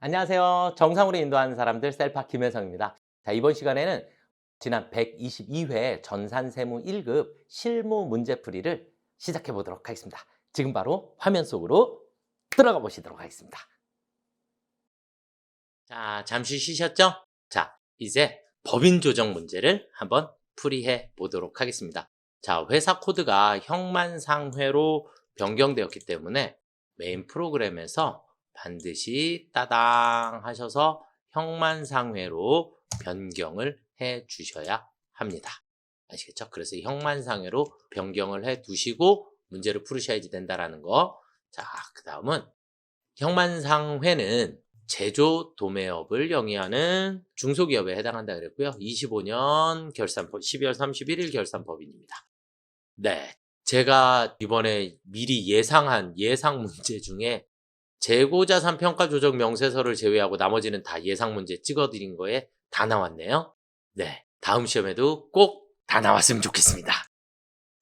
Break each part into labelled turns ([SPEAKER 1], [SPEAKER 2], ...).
[SPEAKER 1] 안녕하세요. 정상으로 인도하는 사람들 셀파 김혜성입니다. 자, 이번 시간에는 지난 122회 전산세무 1급 실무 문제풀이를 시작해 보도록 하겠습니다. 지금 바로 화면 속으로 들어가 보시도록 하겠습니다. 자, 잠시 쉬셨죠? 자, 이제 법인 조정 문제를 한번 풀이해 보도록 하겠습니다. 자, 회사 코드가 형만상회로 변경되었기 때문에 메인 프로그램에서 반드시 따당 하셔서 형만상회로 변경을 해 주셔야 합니다. 아시겠죠? 그래서 형만상회로 변경을 해 두시고 문제를 풀으셔야지 된다라는 거. 자, 그 다음은 형만상회는 제조 도매업을 영위하는 중소기업에 해당한다 그랬고요. 25년 결산법, 12월 31일 결산법인입니다. 네. 제가 이번에 미리 예상한 예상 문제 중에 재고자산 평가 조정 명세서를 제외하고 나머지는 다 예상 문제 찍어드린 거에 다 나왔네요. 네. 다음 시험에도 꼭 다 나왔으면 좋겠습니다.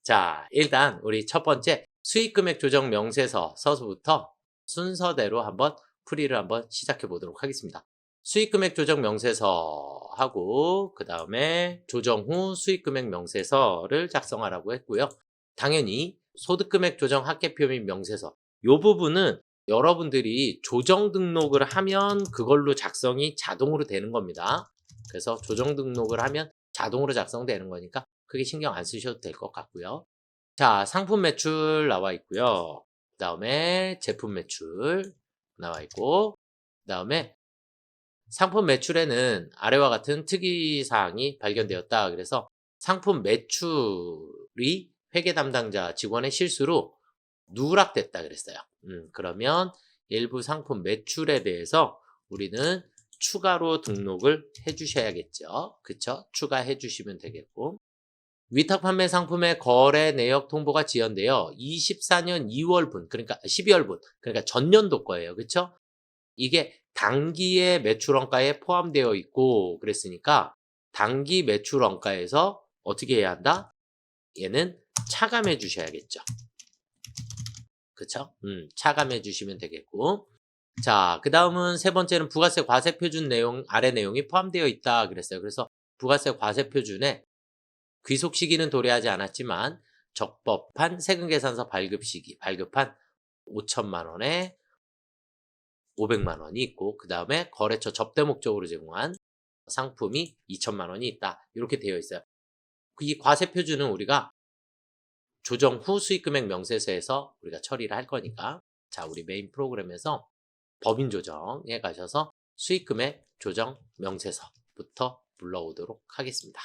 [SPEAKER 1] 자, 일단 우리 첫 번째 수익금액 조정 명세서 서서부터 순서대로 한번 풀이를 한번 시작해 보도록 하겠습니다. 수익금액 조정 명세서하고 그 다음에 조정 후 수익금액 명세서를 작성하라고 했고요. 당연히 소득금액 조정 합계표 및 명세서 이 부분은 여러분들이 조정 등록을 하면 그걸로 작성이 자동으로 되는 겁니다. 그래서 조정 등록을 하면 자동으로 작성되는 거니까 크게 신경 안 쓰셔도 될 것 같고요. 자, 상품 매출 나와 있고요. 그 다음에 제품 매출 나와 있고, 그 다음에 상품 매출에는 아래와 같은 특이사항이 발견되었다. 그래서 상품 매출이 회계 담당자 직원의 실수로 누락됐다 그랬어요. 그러면 일부 상품 매출에 대해서 우리는 추가로 등록을 해 주셔야겠죠. 그쵸? 추가해 주시면 되겠고. 위탁 판매 상품의 거래 내역 통보가 지연되어 24년 2월분, 그러니까 12월분, 그러니까 전년도 거예요. 그쵸? 이게 당기의 매출원가에 포함되어 있고 그랬으니까 당기 매출원가에서 어떻게 해야 한다? 얘는 차감해 주셔야겠죠. 그쵸? 차감해 주시면 되겠고. 자, 그 다음은 세 번째는 부가세 과세표준 내용, 아래 내용이 포함되어 있다 그랬어요. 그래서 부가세 과세표준에 귀속 시기는 도래하지 않았지만 적법한 세금계산서 발급 시기, 발급한 5천만 원에 500만 원이 있고 그 다음에 거래처 접대 목적으로 제공한 상품이 2천만 원이 있다. 이렇게 되어 있어요. 이 과세표준은 우리가 조정 후 수익금액 명세서에서 우리가 처리를 할 거니까 자, 우리 메인 프로그램에서 법인 조정에 가셔서 수익금액 조정 명세서부터 불러오도록 하겠습니다.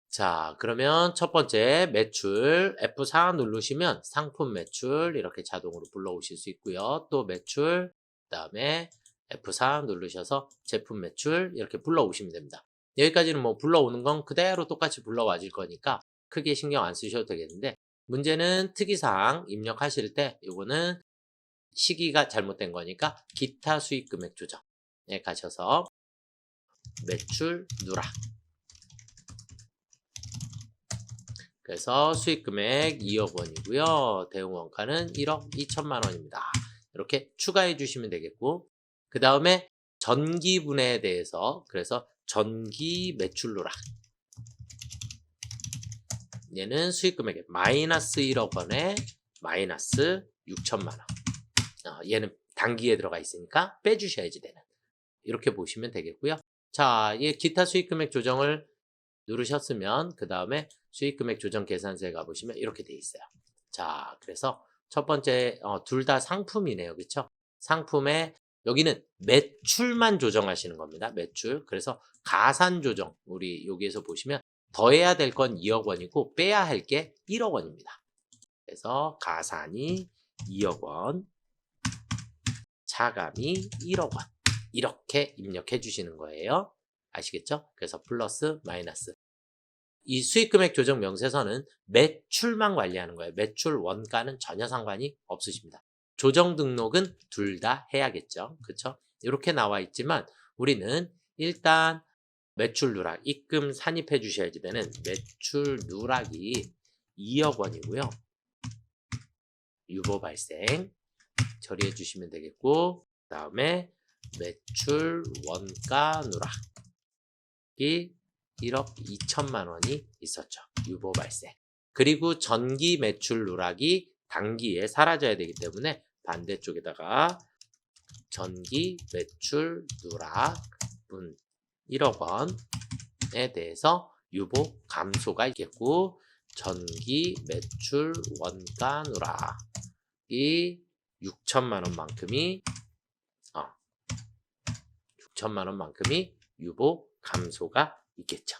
[SPEAKER 1] 자, 그러면 첫 번째 매출 F4 누르시면 상품 매출 이렇게 자동으로 불러오실 수 있고요. 또 매출, 그 다음에 F4 누르셔서 제품 매출 이렇게 불러오시면 됩니다. 여기까지는 뭐 불러오는 건 그대로 똑같이 불러와질 거니까 크게 신경 안 쓰셔도 되겠는데 문제는 특이사항 입력하실 때 이거는 시기가 잘못된 거니까 기타 수익 금액 조정에 가셔서 매출 누락 그래서 수익금액 2억 원이고요. 대응원가는 1억 2천만 원입니다. 이렇게 추가해 주시면 되겠고 그 다음에 전기분해에 대해서 그래서 전기 매출 누락 얘는 수익금액에 마이너스 1억 원에 마이너스 6천만 원 얘는 단기에 들어가 있으니까 빼주셔야지 되는 이렇게 보시면 되겠고요. 자, 이 기타 수익금액 조정을 누르셨으면 그 다음에 수익금액 조정 계산서에 가보시면 이렇게 돼 있어요. 자, 그래서 첫 번째 둘 다 상품이네요. 그쵸? 상품에 여기는 매출만 조정하시는 겁니다. 매출. 그래서 가산 조정 우리 여기에서 보시면 더해야 될 건 2억 원이고 빼야 할 게 1억 원입니다. 그래서 가산이 2억 원, 차감이 1억 원 이렇게 입력해 주시는 거예요. 아시겠죠? 그래서 플러스 마이너스 이 수익금액 조정 명세서는 매출만 관리하는 거예요. 매출 원가는 전혀 상관이 없으십니다. 조정 등록은 둘 다 해야겠죠. 그렇죠? 이렇게 나와 있지만 우리는 일단 매출 누락, 입금 산입해 주셔야지 되는 매출 누락이 2억 원이고요. 유보 발생 처리해 주시면 되겠고, 그 다음에 매출 원가 누락이 1억 2천만 원이 있었죠. 유보 발생. 그리고 전기 매출 누락이 단기에 사라져야 되기 때문에 반대쪽에다가 전기 매출 누락분 1억 원에 대해서 유보 감소가 있겠고, 전기 매출 원가 누락이 6천만 원만큼이 6천만 원만큼이 유보 감소가 있겠죠.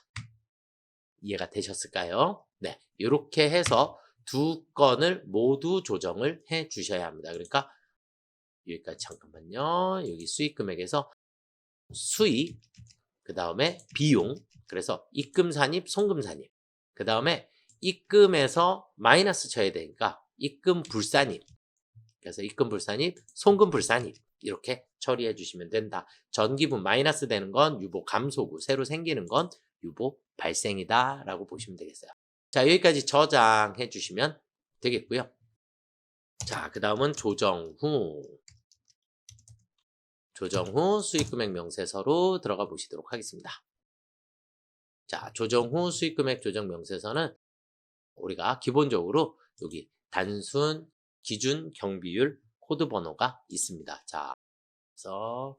[SPEAKER 1] 이해가 되셨을까요? 네, 이렇게 해서 두 건을 모두 조정을 해 주셔야 합니다. 그러니까 여기까지 잠깐만요. 여기 수익 금액에서 수익, 그 다음에 비용, 그래서 입금 산입, 송금 산입, 그 다음에 입금에서 마이너스 쳐야 되니까 입금 불산입, 그래서 입금 불산입, 송금 불산입 이렇게 처리해 주시면 된다. 전기분 마이너스 되는 건 유보 감소고, 새로 생기는 건 유보 발생이다 라고 보시면 되겠어요. 자, 여기까지 저장해 주시면 되겠고요. 자, 그 다음은 조정 후 수익금액 명세서로 들어가 보시도록 하겠습니다. 자, 조정 후 수익금액 조정 명세서는 우리가 기본적으로 여기 단순 기준 경비율 코드 번호가 있습니다. 자, 그래서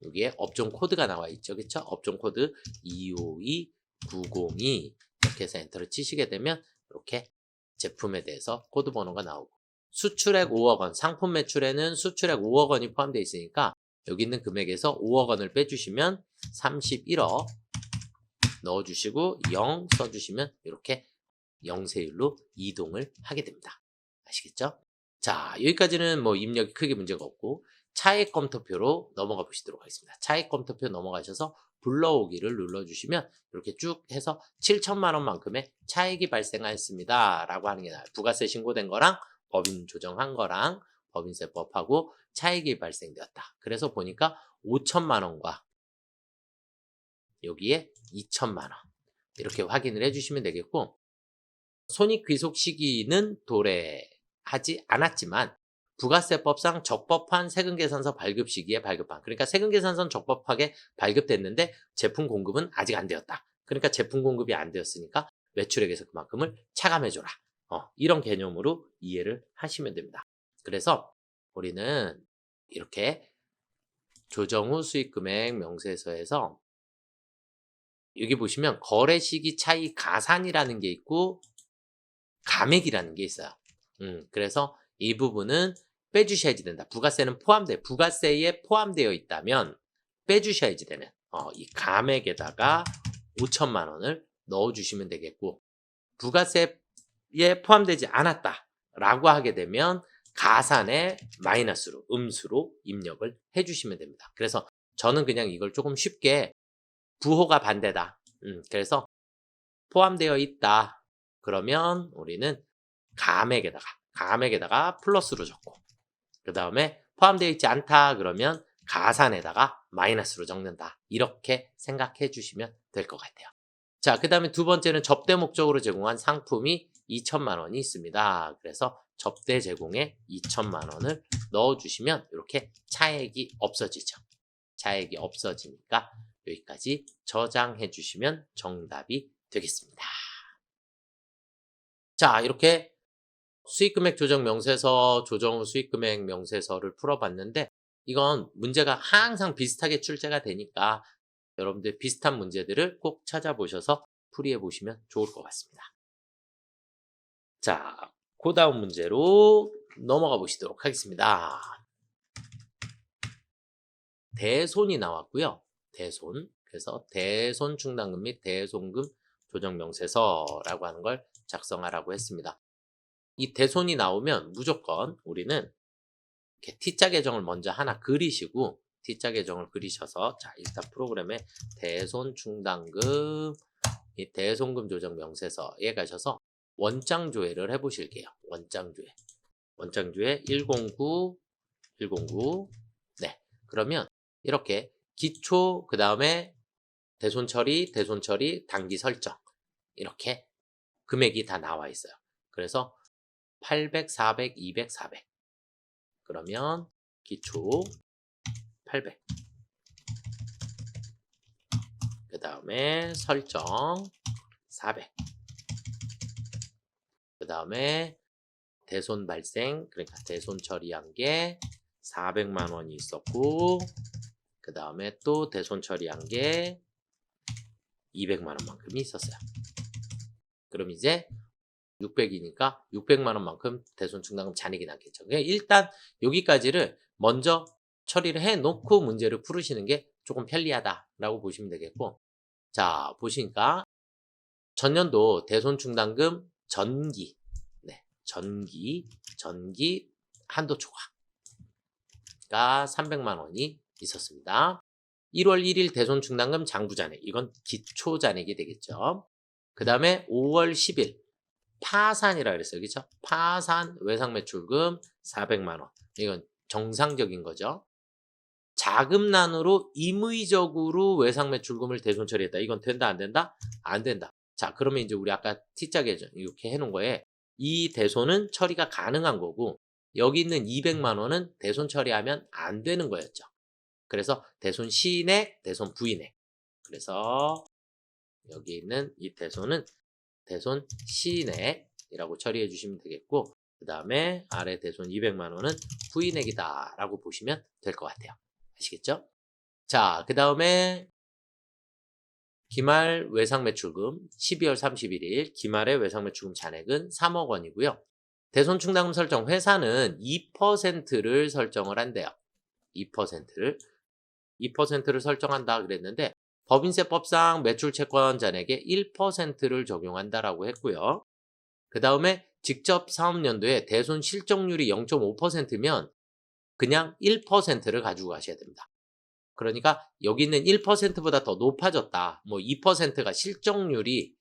[SPEAKER 1] 여기에 업종 코드가 나와 있죠. 그렇죠? 업종 코드 252902 이렇게 해서 엔터를 치시게 되면 이렇게 제품에 대해서 코드 번호가 나오고, 수출액 5억 원, 상품 매출에는 수출액 5억 원이 포함되어 있으니까 여기 있는 금액에서 5억 원을 빼주시면 31억 넣어주시고 0 써주시면 이렇게 영세율로 이동을 하게 됩니다. 아시겠죠? 자, 여기까지는 뭐 입력이 크게 문제가 없고, 차액 검토표로 넘어가 보시도록 하겠습니다. 차액 검토표 넘어가셔서 불러오기를 눌러주시면 이렇게 쭉 해서 7천만 원만큼의 차액이 발생하였습니다 라고 하는 게 나와요. 부가세 신고된 거랑 법인 조정한 거랑 법인세법하고 차익이 발생되었다. 그래서 보니까 5천만 원과 여기에 2천만 원 이렇게 확인을 해주시면 되겠고, 손익귀속 시기는 도래하지 않았지만 부가세법상 적법한 세금계산서 발급 시기에 발급한, 그러니까 세금계산서는 적법하게 발급됐는데 제품 공급은 아직 안 되었다. 그러니까 제품 공급이 안 되었으니까 매출액에서 그만큼을 차감해줘라. 이런 개념으로 이해를 하시면 됩니다. 그래서 우리는 이렇게 조정 후 수익금액 명세서에서 여기 보시면 거래 시기 차이 가산이라는 게 있고 감액이라는 게 있어요. 그래서 이 부분은 빼주셔야지 된다. 부가세는 부가세에 포함되어 있다면 빼주셔야지 되는 이 감액에다가 5천만 원을 넣어주시면 되겠고, 부가세에 포함되지 않았다라고 하게 되면 가산의 마이너스로, 음수로 입력을 해주시면 됩니다. 그래서 저는 그냥 이걸 조금 쉽게 부호가 반대다. 그래서 포함되어 있다. 그러면 우리는 감액에다가 플러스로 적고, 그 다음에 포함되어 있지 않다. 그러면 가산에다가 마이너스로 적는다. 이렇게 생각해 주시면 될 것 같아요. 자, 그 다음에 두 번째는 접대 목적으로 제공한 상품이 2천만 원이 있습니다. 그래서 접대 제공에 2천만 원을 넣어주시면 이렇게 차액이 없어지죠. 차액이 없어지니까 여기까지 저장해 주시면 정답이 되겠습니다. 자, 이렇게 수익금액 조정 명세서, 조정 후 수익금액 명세서를 풀어봤는데, 이건 문제가 항상 비슷하게 출제가 되니까 여러분들 비슷한 문제들을 꼭 찾아보셔서 풀이해 보시면 좋을 것 같습니다. 자, 그 다음 문제로 넘어가 보시도록 하겠습니다. 대손이 나왔고요. 대손. 그래서 대손 충당금 및 대손금 조정 명세서라고 하는 걸 작성하라고 했습니다. 이 대손이 나오면 무조건 우리는 이렇게 T자 계정을 먼저 하나 그리시고, T자 계정을 그리셔서, 자, 일단 프로그램에 대손 충당금 이 대손금 조정 명세서에 가셔서 원장 조회를 해 보실게요. 원장 조회 109 네, 그러면 이렇게 기초, 그 다음에 대손 처리, 단기 설정. 이렇게 금액이 다 나와 있어요. 그래서 800, 400, 200, 400. 그러면 기초 800. 그 다음에 설정 400. 그 다음에 대손 발생, 그러니까 대손 처리한 게 400만 원이 있었고, 그 다음에 또 대손 처리한 게 200만 원만큼이 있었어요. 그럼 이제 600이니까 600만 원만큼 대손 충당금 잔액이 남겠죠. 그러니까 일단 여기까지를 먼저 처리를 해 놓고 문제를 풀으시는 게 조금 편리하다라고 보시면 되겠고, 자, 보시니까 전년도 대손 충당금 전기, 네, 전기 한도 초과가 300만 원이 있었습니다. 1월 1일 대손 충당금 장부 잔액, 이건 기초 잔액이 되겠죠. 그 다음에 5월 10일 파산이라 그랬어요. 그렇죠? 파산 외상 매출금 400만 원. 이건 정상적인 거죠. 자금난으로 임의적으로 외상 매출금을 대손 처리했다. 이건 된다, 안 된다? 안 된다. 자, 그러면 이제 우리 아까 T자에 이렇게 해놓은 거에 이 대손은 처리가 가능한 거고, 여기 있는 200만 원은 대손 처리하면 안 되는 거였죠. 그래서 대손 시인액, 대손 부인액. 그래서 여기 있는 이 대손은 대손 시인액이라고 처리해 주시면 되겠고, 그 다음에 아래 대손 200만 원은 부인액이다 라고 보시면 될 것 같아요. 아시겠죠? 자, 그 다음에 기말 외상 매출금 12월 31일 기말의 외상 매출금 잔액은 3억 원이고요. 대손 충당금 설정 회사는 2%를 설정을 한대요. 2%를 설정한다 그랬는데, 법인세법상 매출채권 잔액에 1%를 적용한다라고 했고요. 그 다음에 직접 사업연도에 대손 실적률이 0.5%면 그냥 1%를 가지고 가셔야 됩니다. 그러니까 여기 있는 1%보다 더 높아졌다. 뭐 2%가 실적률이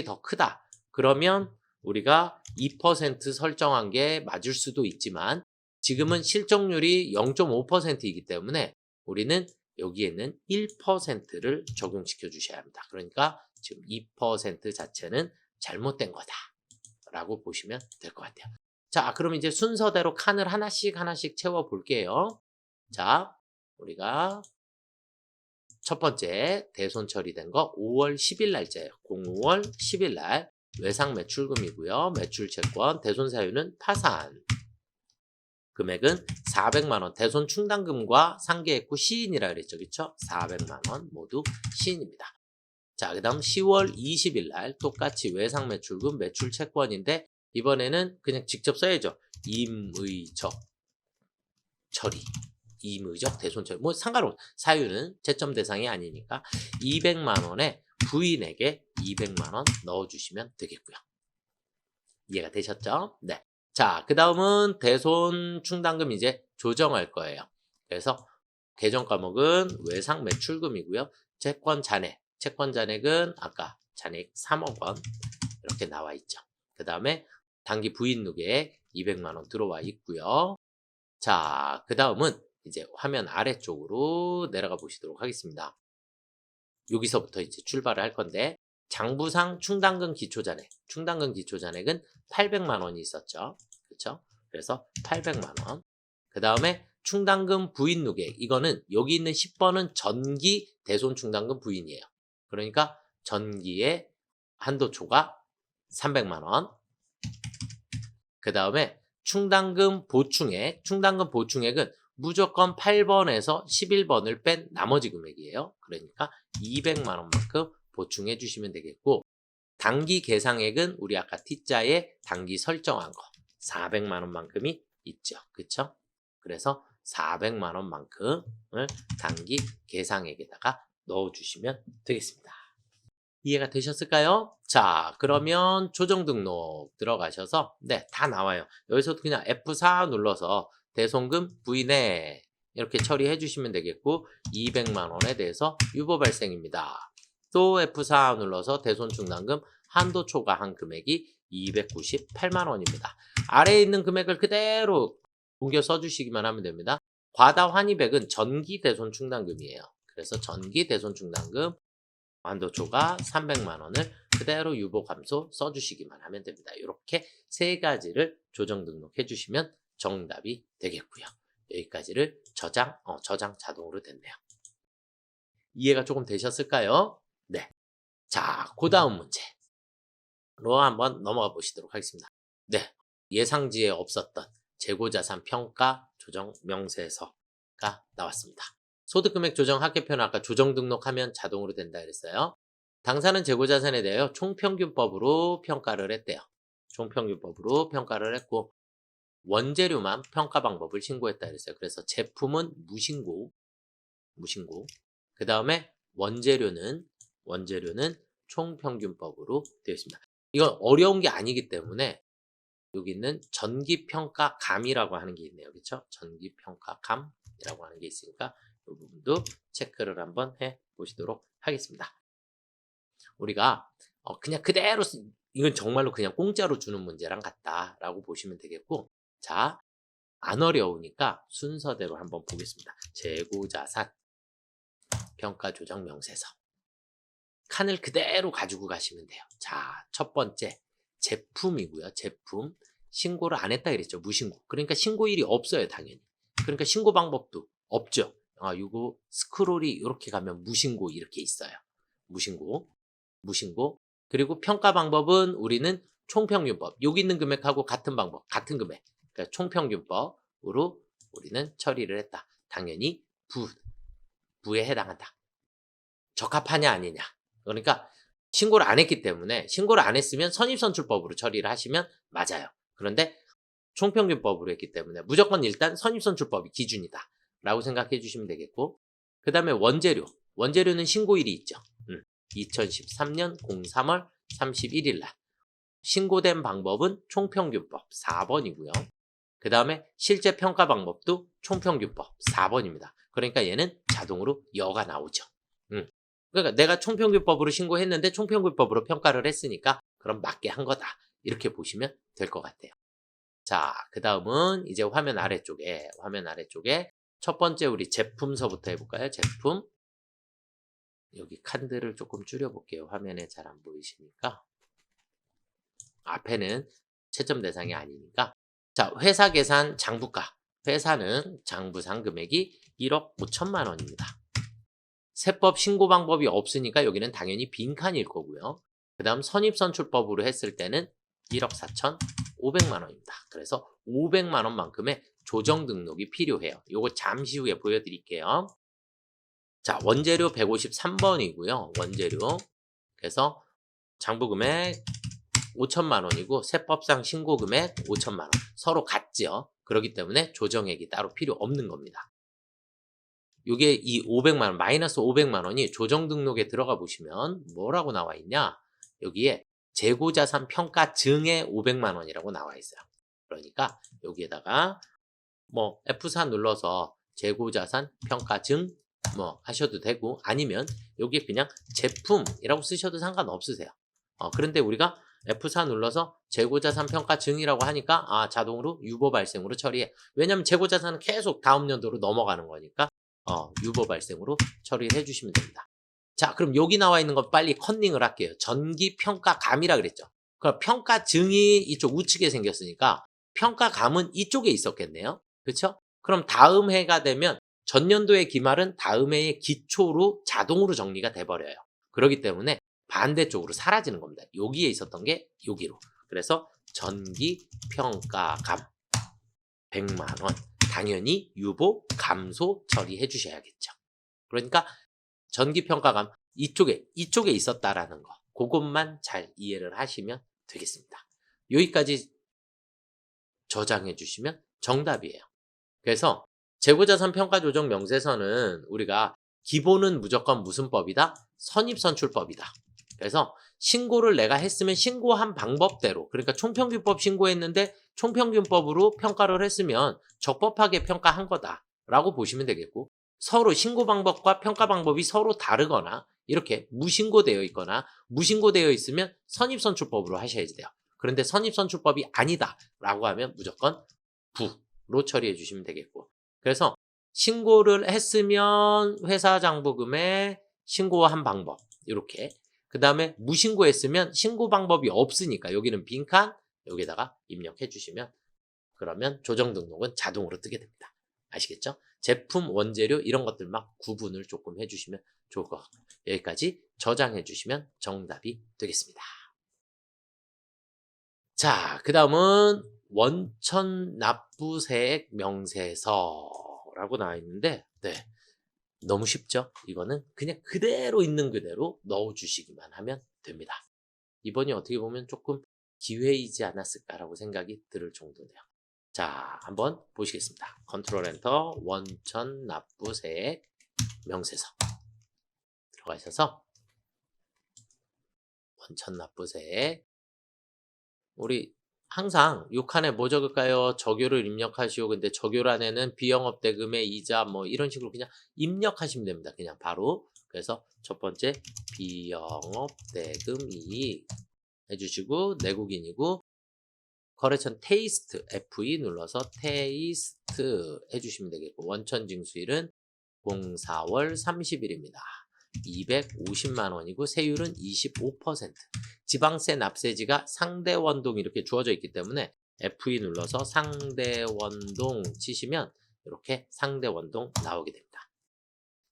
[SPEAKER 1] 더 크다. 그러면 우리가 2% 설정한 게 맞을 수도 있지만, 지금은 실적률이 0.5%이기 때문에 우리는 여기에는 1%를 적용시켜 주셔야 합니다. 그러니까 지금 2% 자체는 잘못된 거다 라고 보시면 될 것 같아요. 자, 그럼 이제 순서대로 칸을 하나씩 채워 볼게요. 자, 우리가 첫 번째 대손 처리된 거 5월 10일 날짜예요. 05월 10일 날 외상 매출금이고요. 매출채권 대손 사유는 파산. 금액은 400만 원. 대손 충당금과 상계액구 시인이라 그랬죠. 그렇죠? 400만 원 모두 시인입니다. 자, 그다음 10월 20일 날 똑같이 외상 매출금 매출채권인데, 이번에는 그냥 직접 써야죠. 임의적 처리. 임의적 대손 처리. 뭐 상관없어. 사유는 채점 대상이 아니니까 200만 원에 부인에게 200만 원 넣어주시면 되겠고요. 이해가 되셨죠? 네. 자, 그 다음은 대손 충당금 이제 조정할 거예요. 그래서 계정 과목은 외상 매출금이고요. 채권 잔액은 아까 잔액 3억 원 이렇게 나와 있죠. 그 다음에 단기 부인 누계액 200만 원 들어와 있고요. 자, 그 다음은 이제 화면 아래쪽으로 내려가 보시도록 하겠습니다. 여기서부터 이제 출발을 할 건데, 장부상 충당금 기초잔액은 800만 원이 있었죠. 그렇죠? 그래서 800만 원. 그 다음에 충당금 부인 누계액, 이거는 여기 있는 10번은 전기 대손 충당금 부인이에요. 그러니까 전기의 한도초가 300만 원. 그 다음에 충당금 보충액은 무조건 8번에서 11번을 뺀 나머지 금액이에요. 그러니까 200만 원만큼 보충해 주시면 되겠고, 단기 계상액은 우리 아까 T자에 단기 설정한 거 400만 원만큼이 있죠. 그렇죠? 그래서 400만 원만큼을 단기 계상액에다가 넣어주시면 되겠습니다. 이해가 되셨을까요? 자, 그러면 조정 등록 들어가셔서 다 나와요. 여기서 그냥 F4 눌러서 대손금 부인액 이렇게 처리해 주시면 되겠고, 200만 원에 대해서 유보 발생입니다. 또 F4 눌러서 대손 충당금 한도 초과한 금액이 298만 원입니다. 아래에 있는 금액을 그대로 옮겨 써주시기만 하면 됩니다. 과다 환입액은 전기대손충당금이에요. 그래서 전기대손충당금 한도초가 300만 원을 그대로 유보 감소 써주시기만 하면 됩니다. 이렇게 세 가지를 조정 등록해 주시면 정답이 되겠고요. 여기까지를 저장 자동으로 됐네요. 이해가 조금 되셨을까요? 네. 자, 그 다음 문제로 한번 넘어가 보시도록 하겠습니다. 네. 예상지에 없었던 재고자산 평가 조정 명세서가 나왔습니다. 소득금액 조정 합계표는 아까 조정 등록하면 자동으로 된다 그랬어요. 당사는 재고자산에 대하여 총평균법으로 평가를 했대요. 총평균법으로 평가를 했고 원재료만 평가 방법을 신고했다 그랬어요. 그래서 제품은 무신고. 그 다음에 원재료는 총평균법으로 되어 있습니다. 이건 어려운 게 아니기 때문에 여기는 전기평가감이라고 하는 게 있네요. 그렇죠? 전기평가감이라고 하는 게 있으니까 이 부분도 체크를 한번 해 보시도록 하겠습니다. 우리가 그냥 그대로 이건 정말로 그냥 공짜로 주는 문제랑 같다라고 보시면 되겠고, 자, 안 어려우니까 순서대로 한번 보겠습니다. 재고자산 평가조정 명세서 칸을 그대로 가지고 가시면 돼요. 자, 첫 번째 제품이고요. 제품 신고를 안 했다 그랬죠. 무신고. 그러니까 신고일이 없어요. 당연히. 그러니까 신고 방법도 없죠. 이거 스크롤이 이렇게 가면 무신고 이렇게 있어요. 무신고. 그리고 평가 방법은 우리는 총평균법. 여기 있는 금액하고 같은 방법, 같은 금액. 그러니까 총평균법으로 우리는 처리를 했다. 당연히 부에 해당한다. 적합하냐 아니냐. 그러니까 신고를 안 했기 때문에 신고를 안 했으면 선입선출법으로 처리를 하시면 맞아요. 그런데 총평균법으로 했기 때문에 무조건 일단 선입선출법이 기준이다 라고 생각해 주시면 되겠고, 그 다음에 원재료는 신고일이 있죠. 2013년 03월 31일 날 신고된 방법은 총평균법 4번이고요. 그 다음에 실제 평가 방법도 총평균법 4번입니다. 그러니까 얘는 자동으로 여가 나오죠. 그러니까 내가 총평균법으로 신고했는데 총평균법으로 평가를 했으니까 그럼 맞게 한 거다. 이렇게 보시면 될 것 같아요. 자, 그 다음은 이제 화면 아래쪽에 첫 번째 우리 제품서부터 해볼까요? 제품. 여기 칸들을 조금 줄여볼게요. 화면에 잘 안 보이시니까. 앞에는 채점 대상이 아니니까. 자, 회사 계산 장부가. 회사는 장부상 금액이 1억 5천만 원입니다. 세법 신고 방법이 없으니까 여기는 당연히 빈칸일 거고요. 그 다음 선입선출법으로 했을 때는 1억 4천5백만 원입니다. 그래서 500만 원만큼의 조정 등록이 필요해요. 요거 잠시 후에 보여드릴게요. 자, 원재료 153번이고요. 원재료. 그래서 장부금액 5천만 원이고 세법상 신고금액 5천만 원. 서로 같죠. 그렇기 때문에 조정액이 따로 필요 없는 겁니다. 요게 이 500만 원, 마이너스 500만 원이 조정 등록에 들어가 보시면 뭐라고 나와 있냐? 여기에 재고자산 평가 증액 500만 원이라고 나와 있어요. 그러니까 여기에다가 뭐 F4 눌러서 재고자산 평가 증 하셔도 되고, 아니면 여기에 그냥 제품이라고 쓰셔도 상관없으세요. 그런데 우리가 F4 눌러서 재고자산 평가 증이라고 하니까 자동으로 유보 발생으로 처리해. 왜냐면 재고자산은 계속 다음 연도로 넘어가는 거니까 유보 발생으로 처리를 해주시면 됩니다. 자, 그럼 여기 나와 있는 거 빨리 컨닝을 할게요. 전기평가감이라 그랬죠. 그럼 평가증이 이쪽 우측에 생겼으니까 평가감은 이쪽에 있었겠네요. 그렇죠? 그럼 다음 해가 되면 전년도의 기말은 다음 해의 기초로 자동으로 정리가 돼버려요. 그렇기 때문에 반대쪽으로 사라지는 겁니다. 여기에 있었던 게 여기로. 그래서 전기평가감 100만 원. 당연히 유보 감소 처리해 주셔야겠죠. 그러니까 전기평가감 이쪽에 있었다라는 거, 그것만 잘 이해를 하시면 되겠습니다. 여기까지 저장해 주시면 정답이에요. 그래서 재고자산 평가조정 명세서는 우리가 기본은 무조건 무슨 법이다? 선입선출법이다. 그래서 신고를 내가 했으면 신고한 방법대로, 그러니까 총평균법 신고했는데 총평균법으로 평가를 했으면 적법하게 평가한 거다라고 보시면 되겠고, 서로 신고 방법과 평가 방법이 서로 다르거나 이렇게 무신고되어 있거나 무신고되어 있으면 선입선출법으로 하셔야 돼요. 그런데 선입선출법이 아니다라고 하면 무조건 부로 처리해 주시면 되겠고, 그래서 신고를 했으면 회사 장부금에 신고한 방법 이렇게. 그 다음에 무신고했으면 신고 방법이 없으니까 여기는 빈칸 여기다가 입력해 주시면 그러면 조정 등록은 자동으로 뜨게 됩니다. 아시겠죠? 제품, 원재료 이런 것들 막 구분을 조금 해주시면 좋을 것 같고 여기까지 저장해 주시면 정답이 되겠습니다. 자, 그 다음은 원천 납부세액 명세서라고 나와 있는데 네, 너무 쉽죠? 이거는 그냥 그대로 있는 그대로 넣어주시기만 하면 됩니다. 이번이 어떻게 보면 조금 기회이지 않았을까라고 생각이 들 정도네요. 자, 한번 보시겠습니다. 컨트롤 엔터 원천 납부세액 명세서 들어가셔서 원천 납부세액 우리 항상 요 칸에 뭐 적을까요? 적요를 입력하시오. 근데 적요란에는 비영업대금의 이자 뭐 이런 식으로 그냥 입력하시면 됩니다. 그냥 바로. 그래서 첫 번째 비영업대금 이익 해주시고 내국인이고 거래처 테이스트 FE 눌러서 테이스트 해주시면 되겠고 원천 징수일은 04월 30일입니다. 250만 원이고 세율은 25%. 지방세 납세지가 상대원동 이렇게 주어져 있기 때문에 FE 눌러서 상대원동 치시면 이렇게 상대원동 나오게 됩니다.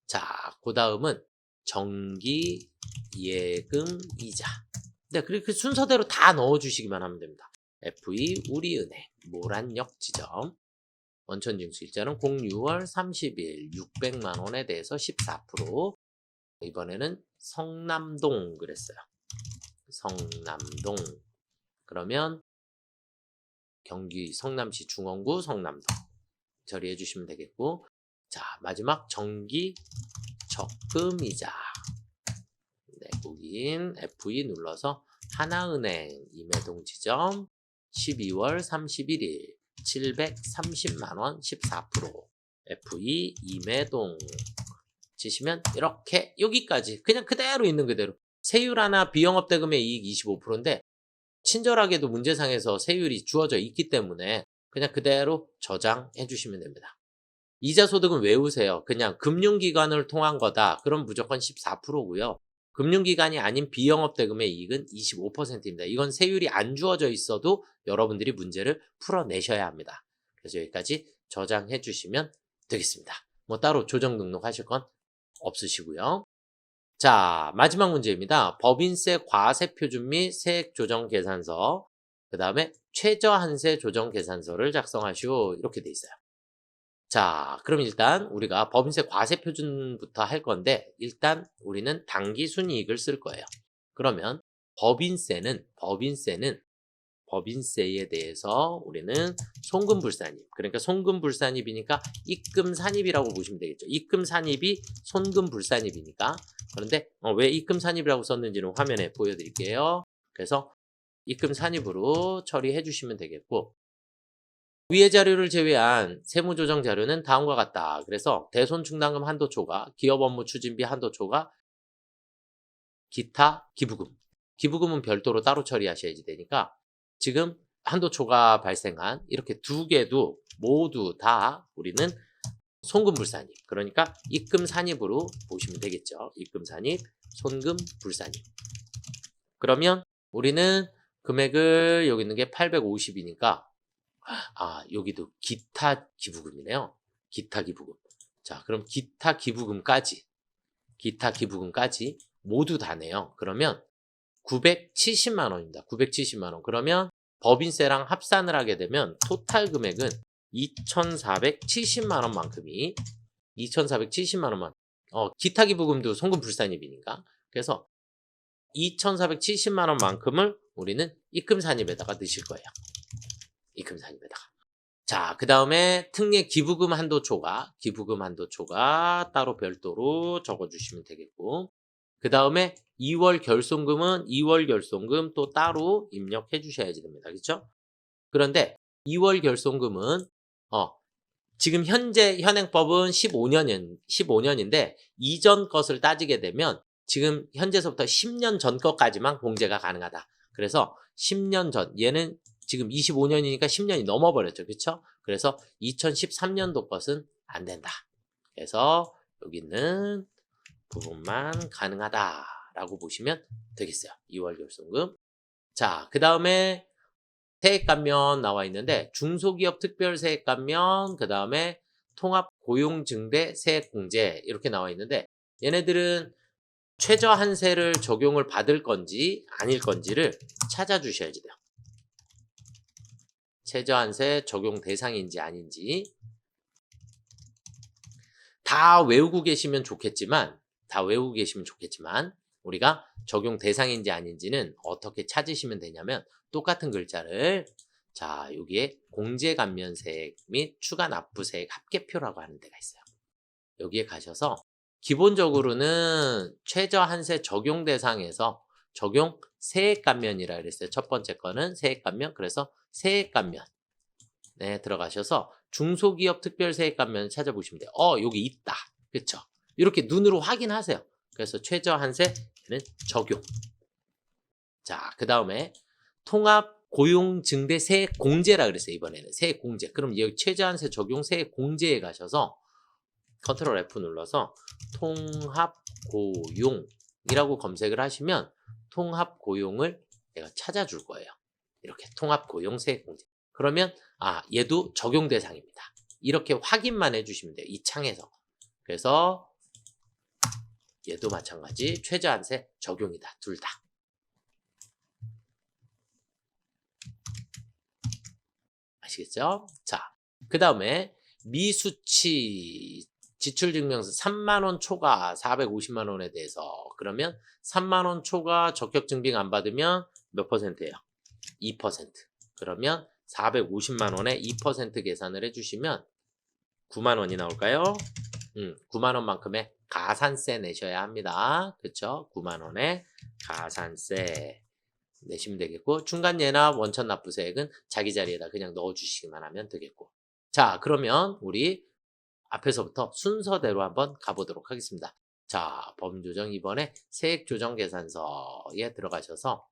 [SPEAKER 1] 자, 그 다음은 정기 예금 이자. 네, 그렇게 순서대로 다 넣어주시기만 하면 됩니다. FE 우리은행 모란역 지점 원천징수 일자는 06월 30일 600만 원에 대해서 14%. 이번에는 성남동 그랬어요. 성남동. 그러면 경기 성남시 중원구 성남동 처리해 주시면 되겠고 자 마지막 정기 적금이자 내국인 FE 눌러서 하나은행 임해동 지점 12월 31일 730만원 14% FE 임해동 치시면 이렇게 여기까지 그냥 그대로 있는 그대로 세율 하나 비영업대금의 이익 25%인데 친절하게도 문제상에서 세율이 주어져 있기 때문에 그냥 그대로 저장해 주시면 됩니다. 이자 소득은 외우세요. 그냥 금융기관을 통한 거다. 그럼 무조건 14%고요. 금융기관이 아닌 비영업대금의 이익은 25%입니다. 이건 세율이 안 주어져 있어도 여러분들이 문제를 풀어내셔야 합니다. 그래서 여기까지 저장해 주시면 되겠습니다. 뭐 따로 조정 등록하실 건 없으시고요. 자, 마지막 문제입니다. 법인세 과세표준 및 세액조정계산서, 그 다음에 최저한세 조정계산서를 작성하시오. 이렇게 돼 있어요. 자, 그럼 일단 우리가 법인세 과세표준부터 할 건데 일단 우리는 당기순이익을 쓸 거예요. 그러면 법인세에 대해서 우리는 송금불산입. 그러니까 송금불산입이니까 입금산입이라고 보시면 되겠죠. 입금산입이 손금불산입이니까. 그런데 왜 입금산입이라고 썼는지는 화면에 보여드릴게요. 그래서 입금산입으로 처리해 주시면 되겠고 위의 자료를 제외한 세무조정 자료는 다음과 같다. 그래서 대손충당금 한도 초과, 기업 업무 추진비 한도 초과, 기타 기부금. 기부금은 별도로 따로 처리하셔야지 되니까 지금 한도 초과 발생한 이렇게 두 개도 모두 다 우리는 손금불산입. 그러니까 입금산입으로 보시면 되겠죠. 입금산입, 손금불산입. 그러면 우리는 금액을 여기 있는 게 850이니까 여기도 기타 기부금이네요. 기타 기부금. 자, 그럼 기타 기부금까지 모두 다네요. 그러면 970만 원입니다. 970만 원. 그러면 법인세랑 합산을 하게 되면 토탈 금액은 2,470만 원만큼이 2,470만 원만. 기타 기부금도 송금불산입이니까. 그래서 2,470만 원만큼을 우리는 입금산입에다가 넣으실 거예요. 입금산입에다가. 자, 그 다음에 특례 기부금 한도 초과 따로 별도로 적어주시면 되겠고 그 다음에 2월 결손금은 2월 결손금 또 따로 입력해 주셔야지 됩니다. 그렇죠? 그런데 2월 결손금은 지금 현재 현행법은 15년인데 이전 것을 따지게 되면 지금 현재서부터 10년 전 것까지만 공제가 가능하다. 그래서 10년 전 얘는 지금 25년이니까 10년이 넘어버렸죠. 그렇죠? 그래서 2013년도 것은 안 된다. 그래서 여기 있는 부분만 가능하다라고 보시면 되겠어요. 2월 결손금. 자, 그 다음에 세액감면 나와 있는데 중소기업 특별 세액감면, 그 다음에 통합 고용증대 세액공제 이렇게 나와 있는데 얘네들은 최저한세를 적용을 받을 건지 아닐 건지를 찾아주셔야지 돼요. 최저한세 적용 대상인지 아닌지. 다 외우고 계시면 좋겠지만 우리가 적용 대상인지 아닌지는 어떻게 찾으시면 되냐면 똑같은 글자를 자 여기에 공제감면세액 및 추가납부세액 합계표라고 하는 데가 있어요. 여기에 가셔서 기본적으로는 최저한세 적용 대상에서 적용 세액감면이라 그랬어요. 첫 번째 거는 세액감면. 그래서 세액감면 네 들어가셔서 중소기업 특별세액감면 찾아보시면 돼요. 여기 있다. 그쵸? 이렇게 눈으로 확인하세요. 그래서 최저한세는 적용. 자, 그 다음에 통합 고용증대 세액공제라 그랬어요. 이번에는 세액공제. 그럼 여기 최저한세 적용 세액공제에 가셔서 컨트롤 F 눌러서 통합고용이라고 검색을 하시면 통합고용을 내가 찾아줄 거예요. 이렇게 통합고용 세액공제. 그러면 얘도 적용 대상입니다. 이렇게 확인만 해주시면 돼요. 이 창에서. 그래서 얘도 마찬가지 최저한세 적용이다. 둘 다. 아시겠죠? 자, 그 다음에 미수치 지출증명서 3만원 초과 450만원에 대해서 그러면 3만원 초과 적격증빙 안 받으면 몇 퍼센트예요? 2%. 그러면 450만원에 2% 계산을 해주시면 9만원이 나올까요? 9만원만큼의 가산세 내셔야 합니다. 그쵸? 9만원의 가산세 내시면 되겠고 중간예납 원천납부세액은 자기 자리에다 그냥 넣어주시기만 하면 되겠고 자 그러면 우리 앞에서부터 순서대로 한번 가보도록 하겠습니다. 자 범조정 이번에 세액조정계산서에 들어가셔서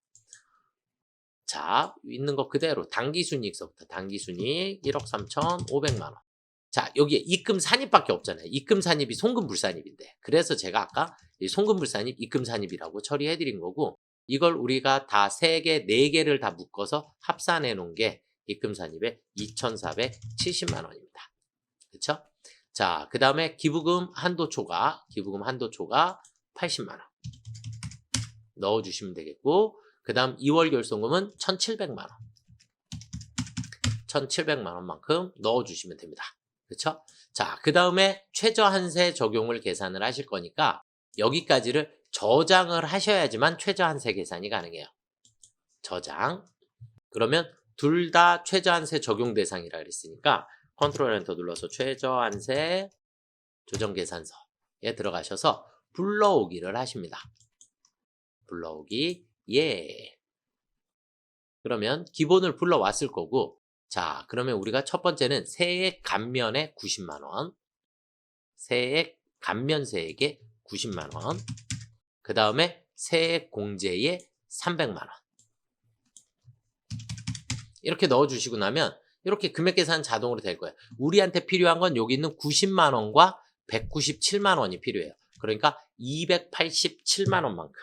[SPEAKER 1] 자 있는 거 그대로 당기순이익서부터 당기순이익 1억 3,500만원 자 여기에 입금산입밖에 없잖아요. 입금산입이 송금불산입인데 그래서 제가 아까 이 송금불산입 입금산입이라고 처리해드린 거고 이걸 우리가 다 3개, 4개를 다 묶어서 합산해 놓은 게 입금산입의 2,470만원입니다. 그쵸? 자, 그 다음에 기부금 한도 초과 80만원 넣어주시면 되겠고 그 다음 2월 결손금은 1,700만원 1,700만원만큼 넣어주시면 됩니다. 그쵸? 자, 그 다음에 최저한세 적용을 계산을 하실 거니까 여기까지를 저장을 하셔야지만 최저한세 계산이 가능해요. 저장. 그러면 둘 다 최저한세 적용 대상이라 그랬으니까 컨트롤 엔터 눌러서 최저한세 조정계산서에 들어가셔서 불러오기를 하십니다. 불러오기 예. 그러면 기본을 불러왔을 거고 자 그러면 우리가 첫 번째는 세액 감면에 90만원 세액 감면세액에 90만원 그 다음에 세액 공제에 300만원 이렇게 넣어주시고 나면 이렇게 금액 계산 자동으로 될 거예요. 우리한테 필요한 건 여기 있는 90만원과 197만원이 필요해요. 그러니까 287만원만큼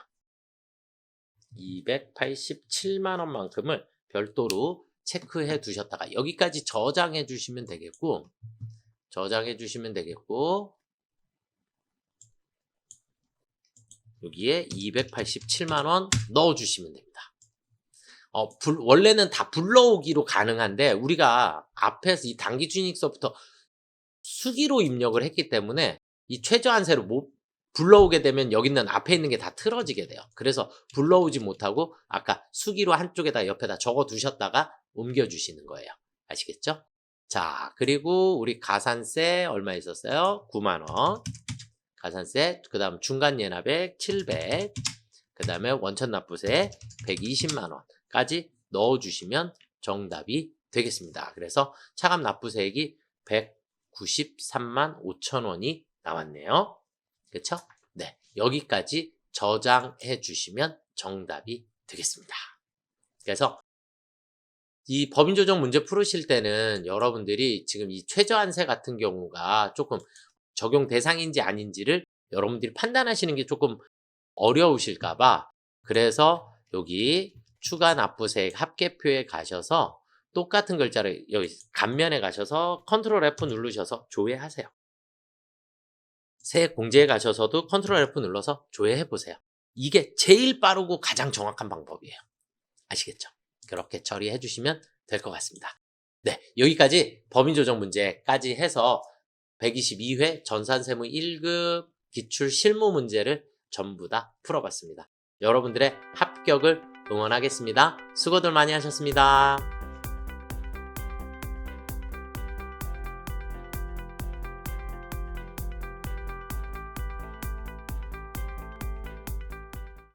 [SPEAKER 1] 287만원만큼을 별도로 체크해 두셨다가 여기까지 저장해 주시면 되겠고 여기에 287만원 넣어주시면 됩니다. 원래는 다 불러오기로 가능한데 우리가 앞에서 이 당기순이익서부터 수기로 입력을 했기 때문에 이 최저한세로 못 불러오게 되면 여기 있는 앞에 있는 게 다 틀어지게 돼요. 그래서 불러오지 못하고 아까 수기로 한쪽에다 옆에다 적어 두셨다가 옮겨주시는 거예요. 아시겠죠? 자 그리고 우리 가산세 얼마 있었어요? 9만원 가산세 그 다음 중간예납액 700 그 다음에 원천납부세 120만원까지 넣어주시면 정답이 되겠습니다. 그래서 차감납부세액이 193만 5천원이 나왔네요. 그쵸? 네, 여기까지 저장해 주시면 정답이 되겠습니다. 그래서 이 법인조정 문제 풀으실 때는 여러분들이 지금 이 최저한세 같은 경우가 조금 적용 대상인지 아닌지를 여러분들이 판단하시는 게 조금 어려우실까 봐 그래서 여기 추가 납부세액 합계표에 가셔서 똑같은 글자를 여기 간면에 가셔서 컨트롤 F 누르셔서 조회하세요. 세액 공제에 가셔서도 컨트롤 F 눌러서 조회해 보세요. 이게 제일 빠르고 가장 정확한 방법이에요. 아시겠죠? 그렇게 처리해 주시면 될 것 같습니다. 네, 여기까지 법인조정 문제까지 해서 122회 전산세무 1급 기출 실무 문제를 전부 다 풀어봤습니다. 여러분들의 합격을 응원하겠습니다. 수고들 많이 하셨습니다.